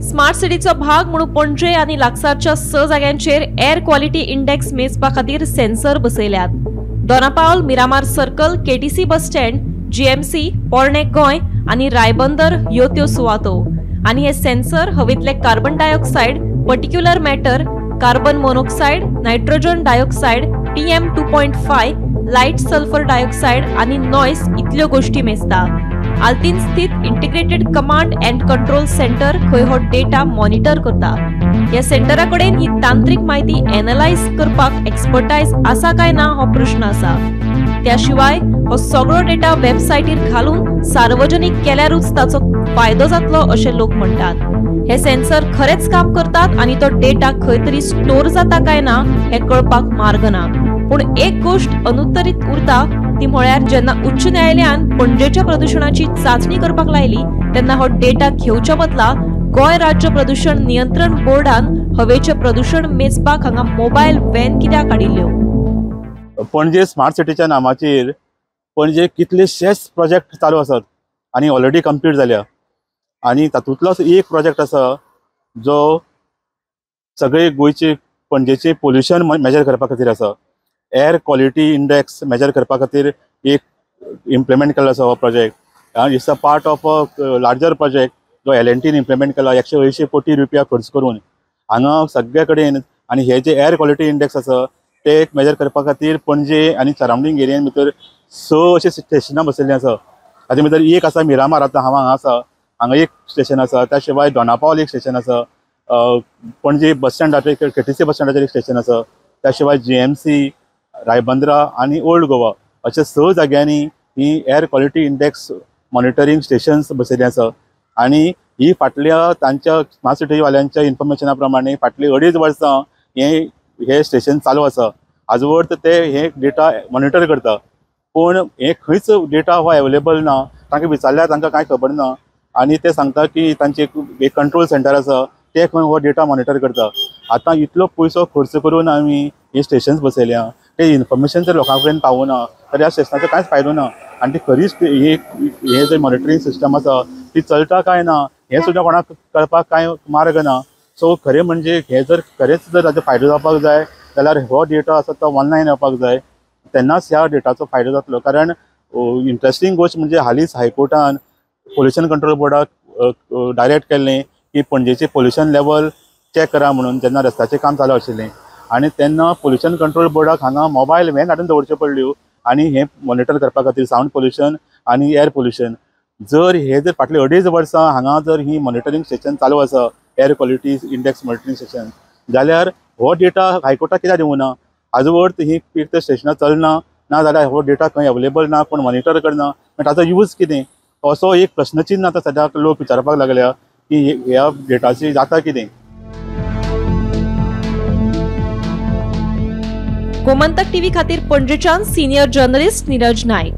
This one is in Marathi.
स्मार्ट सिटीचो भाग म्हणून पणजे आणि लागसारच्या 6 जाग्यांचेर एअर क्वालिटी इंडेक्स मेजपा खातीर सेन्सर बसयल्यात। Dona Paula, Miramar circle, KTC bus stand, GMC, पोरणे गोंय आणि रायबंदर ह्यो त्यो सुवातो। आणि हे सेन्सर हवेतले carbon dioxide, particular matter, carbon monoxide, nitrogen dioxide, PM2.5, light sulphur dioxide आणि नॉइस इतल्यो गोष्टी मेजता। आल्तीन स्थित integrated command and control centre खंय हो डेटा मॉनिटर करता। या सेंटरा कडेन ही तांत्रिक माहिती एनालाइज करपाक एक्सपर्टाइज आसा काय ना हो प्रश्न आसा। त्याशिवाय हो सगळो डेटा वेबसायटीर घालून सार्वजनिक केल्यारूच ताचो फायदो जातलो अशें लोक म्हणटात। हे सेन्सर खरेच काम करतात आणि तो डेटा खंय तरी स्टोर जाता काय ना हे कळपाक मार्ग ना। पण एक गोष्ट अनुत्तरित उरता ती म्हळ्यार जेन्ना उच्च न्यायालयान पणजेच्या प्रदूषणाची चाचणी करपाक लायली तेन्ना हो डेटा घेवच्या बदला गोय राज्य प्रदूषण नियंत्रण बोर्डान हवेचे प्रदूषण मेजपाक हांगा मोबायल व्हॅन कित्याक काडिल्ल्यो। पणजे स्मार्ट सिटीच्या नामाचेर पणजे कितलेशेच प्रोजेक्ट चालू आसात आणि ऑलरेडी कंप्लीट जाल्या। आणि तातूंतलोच एक प्रोजेक्ट आसा जो सगळे गोंयचे पणजेचे पोल्युशन मेजर करपा खातीर आसा। एअर क्वालिटी इंडेक्स मेजर करपा खातीर एक इम्प्लिमेंट केल्लो आसा हो project. It's a part of a larger project जो L&Tन इम्प्लिमेंट केला 180 कोटी रुपया खर्च करून। हांगा सगळे कडेन आणि हे जे एअर क्वालिटी इंडेक्स आसा ते मेजर करपा खातीर पणजे आणि सराउंडिंग एरियान भितर 6 अशे स्टेशनां बसयल्लीं आसा। ताचे भितर एक आसा मिरामार, आतां हांगा आसा, हांगा एक स्टेशन आसा। त्या शिवाय दोनापावल एक स्टेशन आसा, पणजे बस स्टँडाचेर केटीसी बस स्टँडाचेर एक स्टेशन आसा। त्या शिवाय जीएमसी, रायबंद्रा आणि ओल्ड गोवा अशा 6 जाग्यांनी ही air quality index monitoring stations बसयल्लीं आसा। आणि ही फाटल्या तांच्या स्मार्ट सिटी वाल्यांच्या इन्फॉर्मेशना प्रमाणे फाटली 2.5 वर्सां हे स्टेशन चालू आसा। आजवरत ते हे डेटा मॉनिटर करता, पण हे खंयच डेटा हो अवेलेबल ना। तांकां विचारल्यार तांकां कांय खबर ना आणि ते सांगता की तांचे एक कंट्रोल सेंटर आसा ते खंय हो डेटा मॉनिटर करता। आतां इतलो पयसो खर्च करून आमी हे स्टेशन्स बसयल्या, ते इन्फॉर्मेशन जर लोकां पर्यंत पावना तर ह्या स्टेशनाचो कांयच फायदो ना। आणि ती खरीच हे जे मॉनिटरिंग सिस्टम आसा ती चलता काय ना हे सुद्दां कोणाक कळपाक कांय मार्ग ना। सो खरें म्हणजे हे जर खरेंच जर ताचो फायदो जावपाक जाय जाल्यार हो डेटा आसा तो ऑनलायन येवपाक जाय, तेन्नाच ह्या डेटाचो फायदो जातलो। कारण इंट्रस्टिंग गोष्ट म्हणजे हालींच हायकोर्टान पोल्युशन कंट्रोल बोर्डाक डायरेक्ट केल्लें की पणजेचे पोल्युशन लेवल चॅक करा म्हणून, जेन्ना रस्त्याचें काम चालू आशिल्लें। आणि तेन्ना पोल्युशन कंट्रोल बोर्डाक हांगा मोबायल व्हॅन हाडून दवरच्यो पडल्यो आणि हे मॉनिटर करपा खातीर सावंड पोल्युशन आणि एअर पोल्युशन। जर हे जर फाटली 2.5 वर्सां हांगा जर ही मॉनिटरिंग स्टेशन चालू आसा, air quality index monitoring station, जाल्यार हो डेटा हायकोर्टाक कित्याक दिवना? आजवर ही एक तर स्टेशनां चलना ना जाल्यार हो डेटा खंय अवेलेबल ना, कोण मॉनिटर करना, ताचो यूज कितें असो एक प्रश्नचिन्ह आतां सद्याक लोक विचारपाक लागल्या की ह्या डेटाची जाता कितें। गोमंतक टीव्ही खातीर पणजेच्यान सिनियर जर्नलिस्ट नीरज नायक।